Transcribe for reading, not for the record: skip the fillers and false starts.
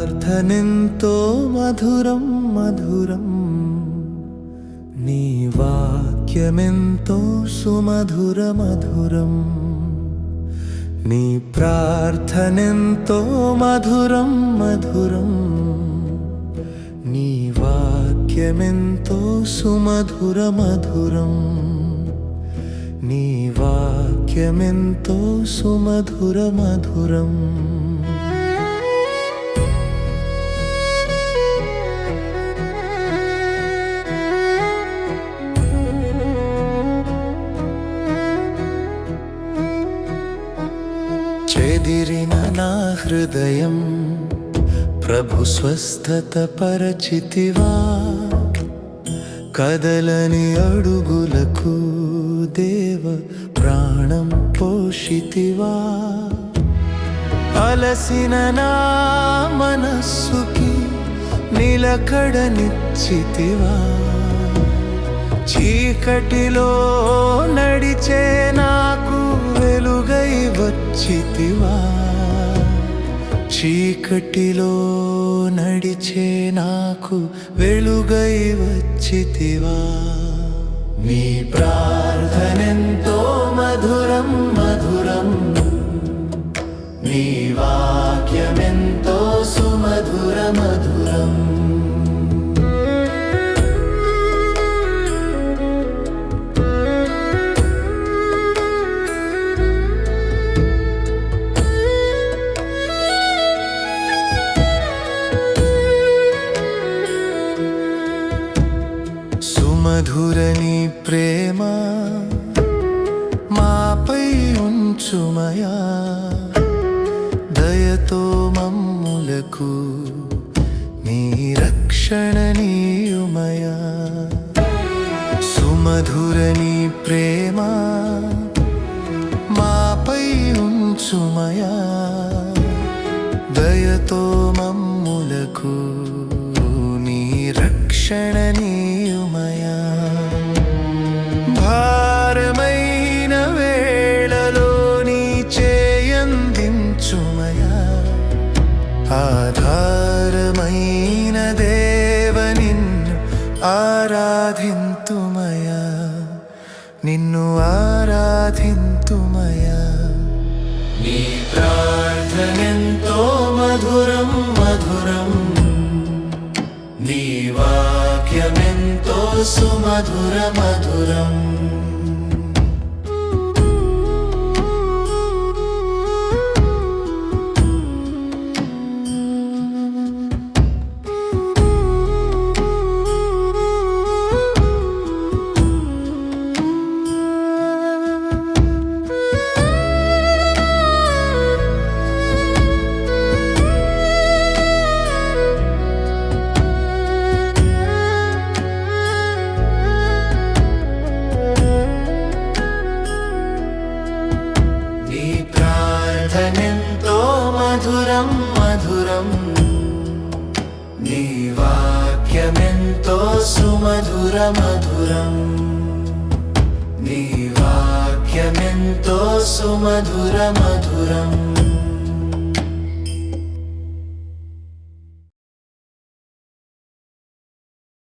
ప్రార్థనెంతో మధురం మధురం, నీ వాక్యమెంతో సుమధుర మధురం. నీ ప్రార్థనెంతో మధురం మధురం, నీ వాక్యమెంతో సుమధుర మధురం. నీ వాక్యమెంతో సుమధుర మధురం. చెదిరిన నా హృదయం ప్రభు స్వస్థత పరచితివా, కదలని అడుగులకు దేవ ప్రాణం పోషితివా. అలసిన నా మనస్సుకి నిలకడనిచ్చితివా, చీకటిలో నడిచే నాకు వెలుగై వచ్చితివా. చీకటిలో నడిచే నాకు వెలుగై వచ్చితివా. నీ ప్రార్థనెంతో మధురం మధురం, నీ వాక్యమెంతో సుమధుర మధురం. సుమధుర నీ ప్రేమ మాపై ఉంచుమయా, దయతో మమ్ములకు నీ రక్షణ నీయుమయా. సుమధుర నీ ప్రేమ మాపై ఉంచుమయా, దయతో మమ్ములకు నీ రక్షణ నీయుమయా. భారమైన వేళలో నీ చేయందించుమయా, ఆధారమైన దేవ నిన్ను ఆరాధింతుమయా, నిన్ను ఆరాధింతుమయా. నీ ప్రార్థనెంతో మధురం మధురం, నీ వాక్యమెంతో సుమధుర మధురం. ప్రార్థనెంతో మధురం మధురం, నీ వాక్యమెంతో సుమధుర మధురం. నీ వాక్యమెంతో సుమధుర మధురం.